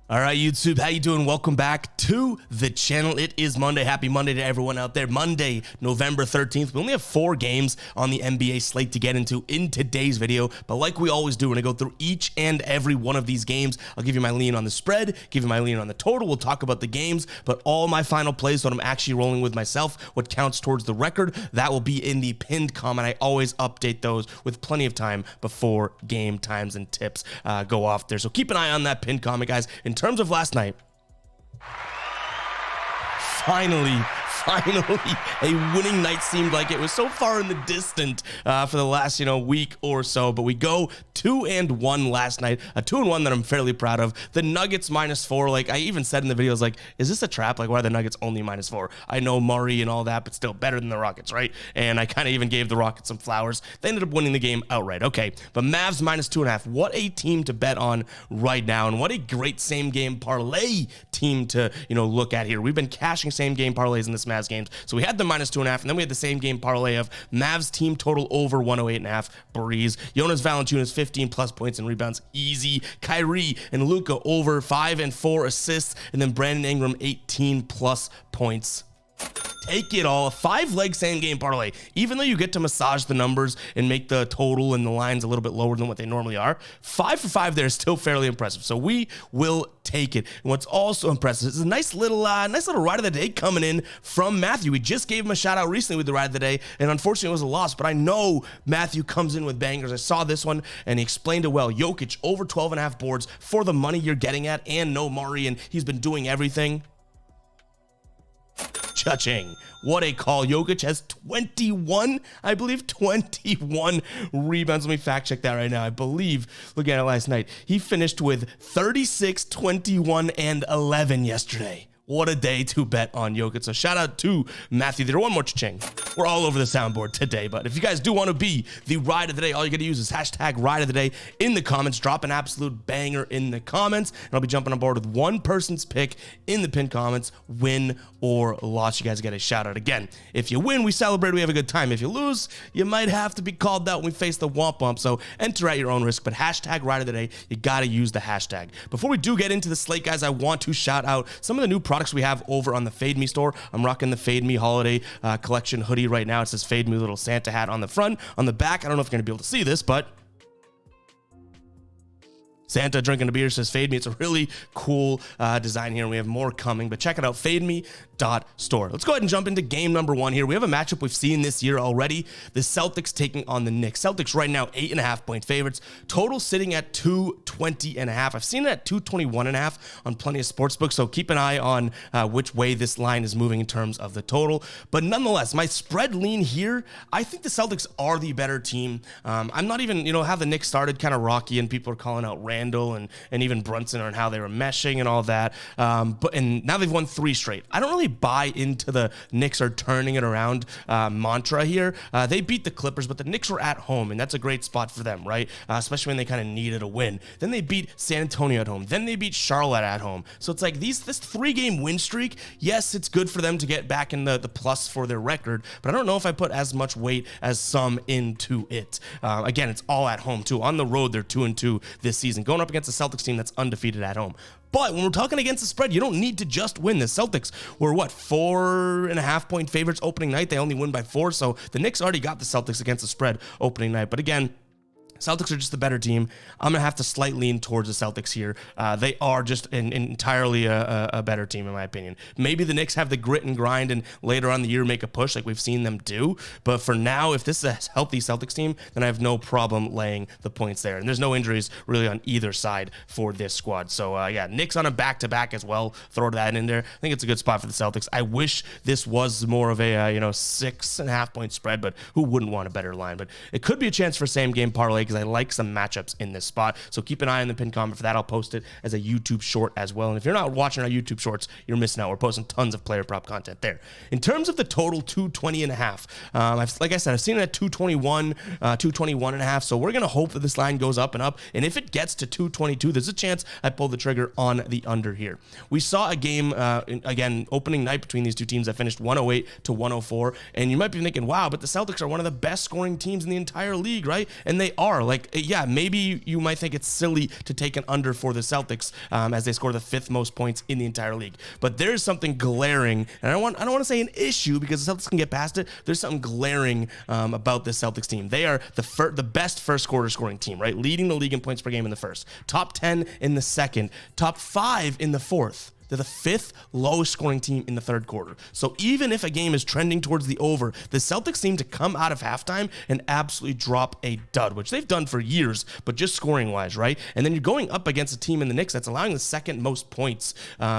All right, YouTube, how you doing? Welcome back to the channel. It is Monday. Happy Monday to everyone out there. Monday, November 13th. We only have 4 games on the NBA slate to get into in today's video. But like we always do, when I go through each and every one of these games, I'll give you my lean on the spread, give you my lean on the total. We'll talk about the games, but all my final plays, what I'm actually rolling with myself, what counts towards the record, that will be in the pinned comment. I always update those with plenty of time before game times and tips go off there. So keep an eye on that pinned comment, guys. In terms of last night, finally, a winning night. Seemed like it was so far in the distant for the last, week or so, but we go 2-1 last night, a 2-1 that I'm fairly proud of. The Nuggets -4, like I even said in the video, I was like, is this a trap? Like, why are the Nuggets only -4? I know Murray and all that, but still better than the Rockets, right? And I kind of even gave the Rockets some flowers. They ended up winning the game outright. Okay, but Mavs -2.5. What a team to bet on right now, and what a great same game parlay team to, look at here. We've been cashing same game parlays in this Mavs games. So we had the -2.5, and then we had the same game parlay of Mavs team total over 108.5, breeze. Jonas Valanciunas 15 plus points and rebounds, easy. Kyrie and Luka over 5 and 4 assists, and then Brandon Ingram 18 plus points. Take it all. A 5-leg same game parlay. Even though you get to massage the numbers and make the total and the lines a little bit lower than what they normally are, 5 for 5 there is still fairly impressive. So we will take it. And what's also impressive is a nice little ride of the day coming in from Matthew. We just gave him a shout out recently with the ride of the day, and unfortunately it was a loss, but I know Matthew comes in with bangers. I saw this one and he explained it well. Jokic over 12.5 boards for the money you're getting at, and no Murray, and he's been doing everything. Cha-ching. What a call. Jokic has 21 rebounds. Let me fact check that right now. I believe, looking at it last night, he finished with 36, 21, and 11 yesterday. What a day to bet on Jokic. So shout out to Matthew there. One more cha-ching. We're all over the soundboard today, but if you guys do want to be the ride of the day, all you got to use is hashtag ride of the day in the comments. Drop an absolute banger in the comments, and I'll be jumping on board with one person's pick in the pinned comments, win or loss. You guys get a shout out. Again, if you win, we celebrate, we have a good time. If you lose, you might have to be called out when we face the womp womp. So enter at your own risk, but hashtag ride of the day, you got to use the hashtag. Before we do get into the slate, guys, I want to shout out some of the new products we have over on the Fade Me store. I'm rocking the Fade Me holiday collection hoodie right now. It says Fade Me little Santa hat on the front. On the back, I don't know if you're going to be able to see this, but Santa drinking a beer says Fade Me. It's a really cool design here, and we have more coming, but check it out, fademe.store. Let's go ahead and jump into game number 1 here. We have a matchup we've seen this year already. The Celtics taking on the Knicks. Celtics right now 8.5-point favorites. Total sitting at 220.5. I've seen it at 221.5 on plenty of sportsbooks, so keep an eye on which way this line is moving in terms of the total. But nonetheless, my spread lean here, I think the Celtics are the better team. I'm not even, how the Knicks started kind of rocky, and people are calling out Randall and even Brunson on how they were meshing and all that. And now they've won 3 straight. I don't really buy into the Knicks are turning it around mantra here. They beat the Clippers, but the Knicks were at home, and that's a great spot for them, right? Especially when they kind of needed a win. Then they beat San Antonio at home. Then they beat Charlotte at home. So it's like this 3-game win streak, yes, it's good for them to get back in the plus for their record, but I don't know if I put as much weight as some into it. Again, it's all at home too. On the road, they're 2-2 this season, going up against a Celtics team that's undefeated at home. But when we're talking against the spread, you don't need to just win. The Celtics were, 4.5-point favorites opening night. They only win by 4, so the Knicks already got the Celtics against the spread opening night. But again, Celtics are just the better team. I'm going to have to slightly lean towards the Celtics here. They are just entirely a better team, in my opinion. Maybe the Knicks have the grit and grind and later on in the year make a push like we've seen them do. But for now, if this is a healthy Celtics team, then I have no problem laying the points there. And there's no injuries really on either side for this squad. So, yeah, Knicks on a back-to-back as well. Throw that in there. I think it's a good spot for the Celtics. I wish this was more of a, 6.5-point spread, but who wouldn't want a better line? But it could be a chance for same-game parlay, because I like some matchups in this spot. So keep an eye on the pinned comment for that. I'll post it as a YouTube short as well. And if you're not watching our YouTube shorts, you're missing out. We're posting tons of player prop content there. In terms of the total, 220.5. Like I said, I've seen it at 221, 221.5. So we're going to hope that this line goes up and up. And if it gets to 222, there's a chance I pull the trigger on the under here. We saw a game, again, opening night between these two teams that finished 108 to 104. And you might be thinking, wow, but the Celtics are one of the best scoring teams in the entire league, right? And they are. far. Like, yeah, maybe you might think it's silly to take an under for the Celtics as they score the 5th most points in the entire league. But there's something glaring, and I don't want to say an issue because the Celtics can get past it. There's something glaring about this Celtics team. They are the best first quarter scoring team, right? Leading the league in points per game in the first, top 10 in the second, top 5 in the fourth. They're the 5th lowest scoring team in the third quarter. So even if a game is trending towards the over, the Celtics seem to come out of halftime and absolutely drop a dud, which they've done for years, but just scoring wise, right? And then you're going up against a team in the Knicks that's allowing the second most points,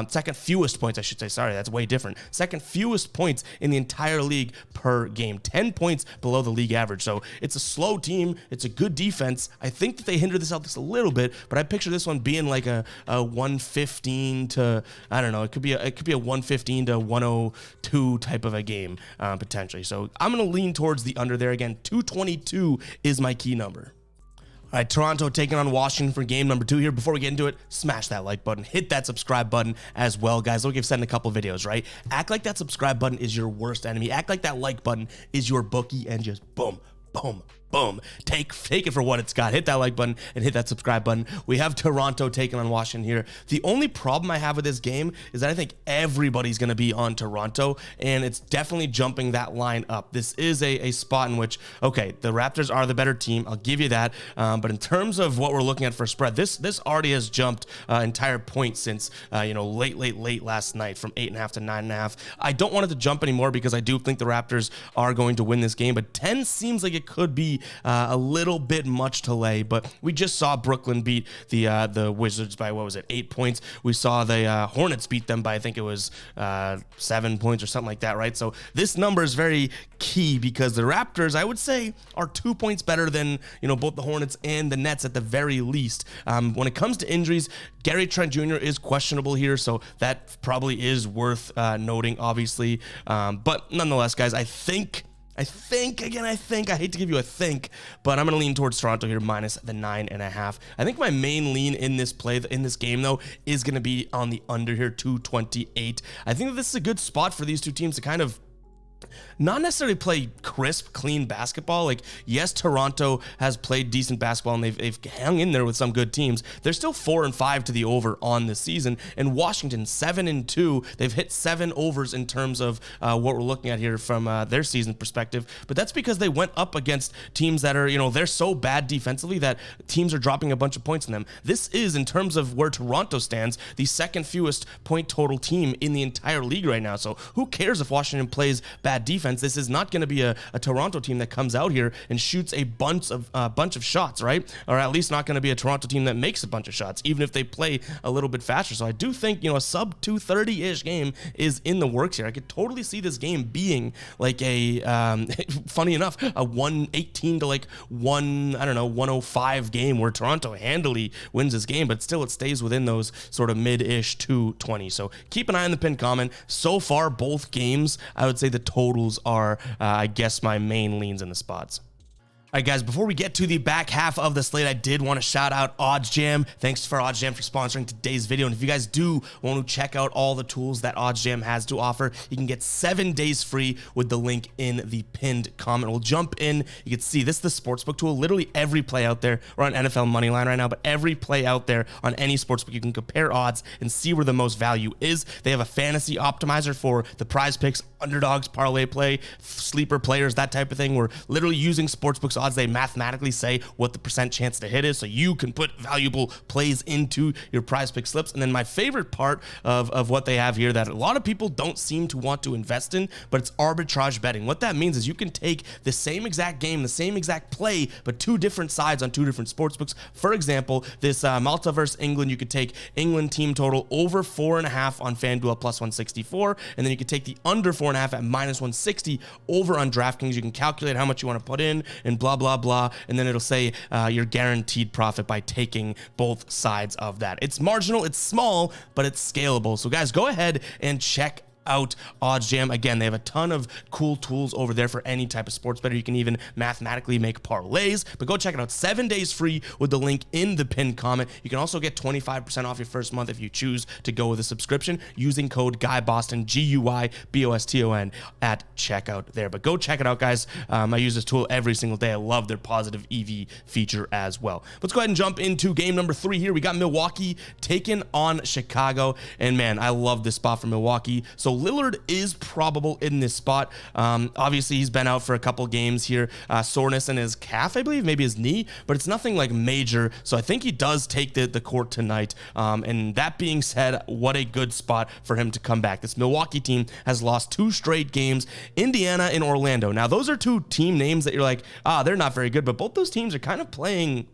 second fewest points, I should say. Sorry, that's way different. Second fewest points in the entire league per game, 10 points below the league average. So it's a slow team. It's a good defense. I think that they hinder the Celtics a little bit, but I picture this one being like a 115 to, I don't know, it could be a 115 to 102 type of a game potentially. So I'm going to lean towards the under there. Again, 222 is my key number. All right, Toronto taking on Washington for game number 2 here. Before we get into it, smash that like button, hit that subscribe button as well, guys. Like I've said in a couple videos, right? Act like that subscribe button is your worst enemy. Act like that like button is your bookie, and just boom, boom, boom. Take it for what it's got. Hit that like button and hit that subscribe button. We have Toronto taking on Washington here. The only problem I have with this game is that I think everybody's going to be on Toronto, and it's definitely jumping that line up. This is a spot in which, okay, the Raptors are the better team. I'll give you that. But in terms of what we're looking at for spread, this already has jumped entire points since, late last night from 8.5 to 9.5. I don't want it to jump anymore because I do think the Raptors are going to win this game, but 10 seems like it could be a little bit much to lay. But we just saw Brooklyn beat the Wizards by, 8 points. We saw the Hornets beat them by, I think it was 7 points or something like that, right? So this number is very key because the Raptors, I would say, are 2 points better than both the Hornets and the Nets at the very least. When it comes to injuries, Gary Trent Jr. is questionable here, so that probably is worth noting, obviously. But nonetheless, guys, I think, I hate to give you a think, but I'm going to lean towards Toronto here minus the 9.5. I think my main lean in this game, though, is going to be on the under here, 228. I think that this is a good spot for these two teams to kind of not necessarily play crisp, clean basketball. Like, yes, Toronto has played decent basketball and they've hung in there with some good teams. They're still 4-5 to the over on this season. And Washington, 7-2. They've hit 7 overs in terms of what we're looking at here from their season perspective. But that's because they went up against teams that are, they're so bad defensively that teams are dropping a bunch of points on them. This is, in terms of where Toronto stands, the second fewest point total team in the entire league right now. So who cares if Washington plays bad defense? This is not going to be a Toronto team that comes out here and shoots a bunch of shots, right? Or at least not going to be a Toronto team that makes a bunch of shots, even if they play a little bit faster. So I do think, a sub 230-ish game is in the works here. I could totally see this game being like a, funny enough, a 118 to 105 game where Toronto handily wins this game, but still it stays within those sort of mid-ish 220. So keep an eye on the pinned comment. So far, both games, I would say the totals are, I guess, my main leans in the spots. All right, guys, before we get to the back half of the slate, I did want to shout out OddsJam. Thanks for OddsJam for sponsoring today's video. And if you guys do want to check out all the tools that OddsJam has to offer, you can get 7 days free with the link in the pinned comment. We'll jump in. You can see this is the sportsbook tool. Literally every play out there. We're on NFL Moneyline right now, but every play out there on any sportsbook, you can compare odds and see where the most value is. They have a fantasy optimizer for the prize picks, underdogs, parlay play, sleeper players, that type of thing. We're literally using sportsbooks odds. They mathematically say what the percent chance to hit is, so you can put valuable plays into your prize pick slips. And then my favorite part of what they have here that a lot of people don't seem to want to invest in, but it's arbitrage betting. What that means is you can take the same exact game, the same exact play, but 2 different sides on 2 different sportsbooks. For example, this Malta versus England, you could take England team total over 4.5 on FanDuel at plus 164, and then you could take the under 4.5 at minus 160 over on DraftKings. You can calculate how much you want to put in and blah, blah, blah, and then it'll say your guaranteed profit by taking both sides of that. It's marginal, it's small, but it's scalable. So guys, go ahead and check out OddsJam. Again, they have a ton of cool tools over there for any type of sports bettor. You can even mathematically make parlays, but go check it out. 7 days free with the link in the pinned comment. You can also get 25% off your first month if you choose to go with a subscription using code GUYBOSTON, GUYBOSTON, at checkout there. But go check it out, guys. I use this tool every single day. I love their positive EV feature as well. Let's go ahead and jump into game number 3 here. We got Milwaukee taking on Chicago, and man, I love this spot for Milwaukee. So Lillard is probable in this spot. Obviously, he's been out for a couple games here. Soreness in his calf, I believe, maybe his knee, but it's nothing like major. So I think he does take the court tonight. And that being said, what a good spot for him to come back. This Milwaukee team has lost 2 straight games. Indiana and Orlando. Now, those are 2 team names that you're like, they're not very good, but both those teams are kind of playing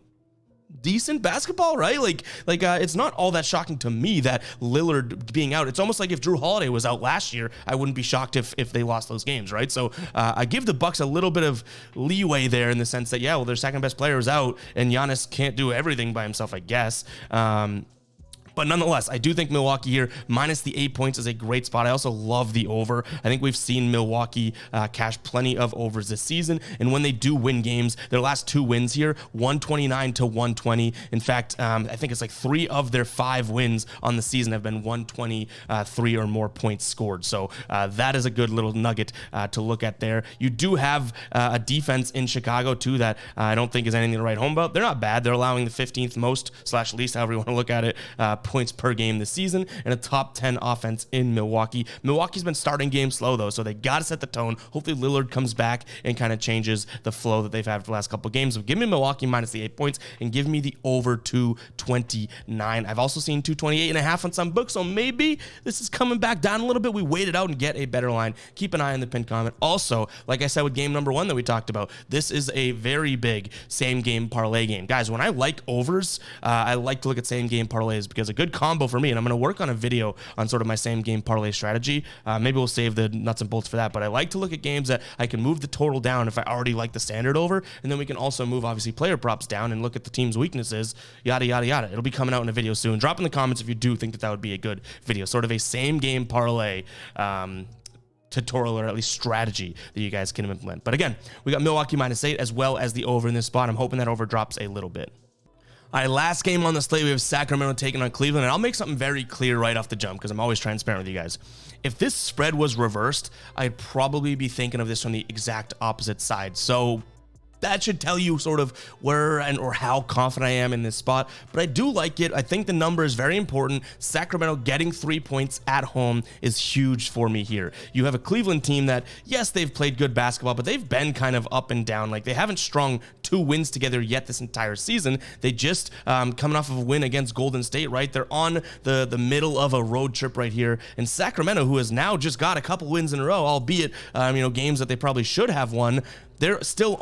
decent basketball, right? Like it's not all that shocking to me that Lillard being out. It's almost like if Drew Holiday was out last year, I wouldn't be shocked if they lost those games, right? So I give the Bucks a little bit of leeway there in the sense that, yeah, well, their second best player is out and Giannis can't do everything by himself, I guess. But nonetheless, I do think Milwaukee here, minus the 8 points, is a great spot. I also love the over. I think we've seen Milwaukee cash plenty of overs this season. And when they do win games, their last 2 wins here, 129 to 120. In fact, I think it's like 3 of their 5 wins on the season have been 123 or more points scored. So that is a good little nugget to look at there. You do have a defense in Chicago, too, that I don't think is anything to write home about. They're not bad. They're allowing the 15th most / least, however you want to look at it, points per game this season, and a top 10 offense in Milwaukee. Milwaukee's been starting games slow, though, so they got to set the tone. Hopefully Lillard comes back and kind of changes the flow that they've had for the last couple of games. So give me Milwaukee minus the 8 points and give me the over 229. I've also seen 228.5 on some books, so maybe this is coming back down a little bit. We wait it out and get a better line. Keep an eye on the pinned comment. Also, like I said with game number 1 that we talked about, this is a very big same game parlay game. Guys, when I like overs, I like to look at same game parlays because a good combo for me, and I'm going to work on a video on sort of my same game parlay strategy. Maybe we'll save the nuts and bolts for that, but I like to look at games that I can move the total down if I already like the standard over, and then we can also move obviously player props down and look at the team's weaknesses, yada, yada, yada. It'll be coming out in a video soon. Drop in the comments if you do think that that would be a good video, sort of a same game parlay tutorial or at least strategy that you guys can implement. But again, we got Milwaukee minus 8 as well as the over in this spot. I'm hoping that over drops a little bit. All right, last game on the slate, we have Sacramento taking on Cleveland, and I'll make something very clear right off the jump because I'm always transparent with you guys. If this spread was reversed, I'd probably be thinking of this from the exact opposite side. So that should tell you sort of where and or how confident I am in this spot, but I do like it. I think the number is very important. Sacramento getting 3 points at home is huge for me here. You have a Cleveland team that, yes, they've played good basketball, but they've been kind of up and down. Like they haven't strung 2 wins together yet this entire season. They just coming off of a win against Golden State, right? They're on the middle of a road trip right here. And Sacramento, who has now just got a couple wins in a row, albeit games that they probably should have won, they're still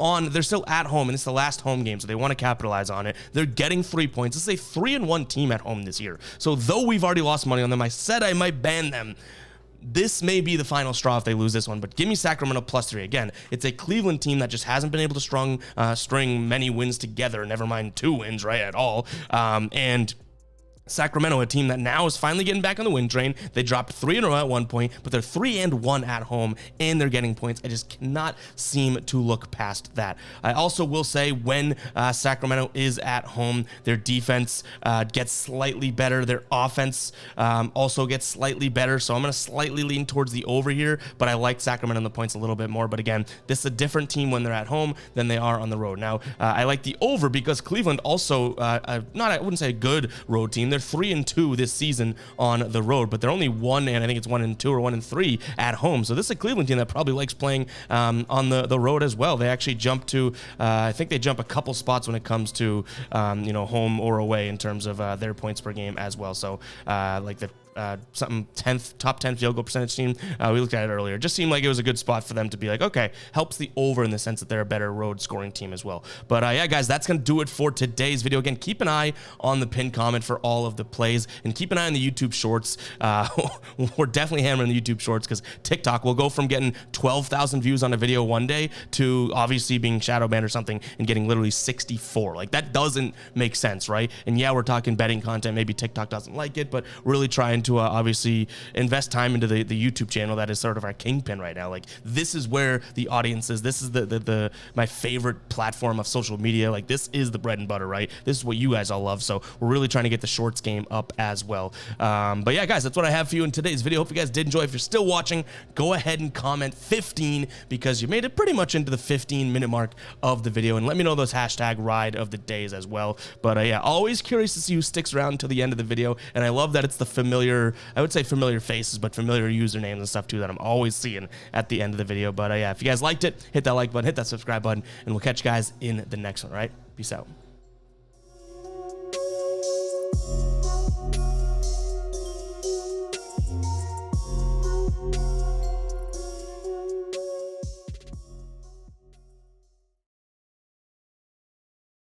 at home, and it's the last home game, so they want to capitalize on it. They're getting 3 points. This is a 3-1 team at home this year. So though we've already lost money on them, I said I might ban them. This may be the final straw if they lose this one, but give me Sacramento +3. Again, it's a Cleveland team that just hasn't been able to string many wins together, never mind 2 wins, right, at all. And Sacramento, a team that now is finally getting back on the win train. They dropped 3 in a row at one point, but they're 3-1 at home, and they're getting points. I just cannot seem to look past that. I also will say when Sacramento is at home, their defense gets slightly better. Their offense also gets slightly better, so I'm going to slightly lean towards the over here, but I like Sacramento on the points a little bit more. But again, this is a different team when they're at home than they are on the road. Now, I like the over because Cleveland also, I wouldn't say a good road team. They're 3-2 this season on the road, but they're only 1-2 or 1-3 at home. So this is a Cleveland team that probably likes playing on the road as well. They actually jump to, I think they jump a couple spots when it comes to, home or away in terms of their points per game as well. So like the top 10 field goal percentage team. We looked at it earlier. It just seemed like it was a good spot for them to be like, okay, helps the over in the sense that they're a better road scoring team as well. But yeah, guys, that's going to do it for today's video. Again, keep an eye on the pinned comment for all of the plays and keep an eye on the YouTube shorts. We're definitely hammering the YouTube shorts because TikTok will go from getting 12,000 views on a video one day to obviously being shadow banned or something and getting literally 64. Like that doesn't make sense, right? And yeah, we're talking betting content. Maybe TikTok doesn't like it, but really trying trying to obviously invest time into the YouTube channel that is sort of our kingpin right now. Like, this is where the audience is. This is my favorite platform of social media. Like, this is the bread and butter, right? This is what you guys all love. So we're really trying to get the shorts game up as well. But yeah, guys, that's what I have for you in today's video. Hope you guys did enjoy. If you're still watching, go ahead and comment 15 because you made it pretty much into the 15-minute mark of the video, and let me know those hashtag ride of the days as well. But yeah, always curious to see who sticks around to the end of the video, and I love that it's the familiar, I would say familiar faces, but familiar usernames and stuff too that I'm always seeing at the end of the video. But yeah, if you guys liked it, hit that like button, hit that subscribe button, and we'll catch you guys in the next one. All right, peace out.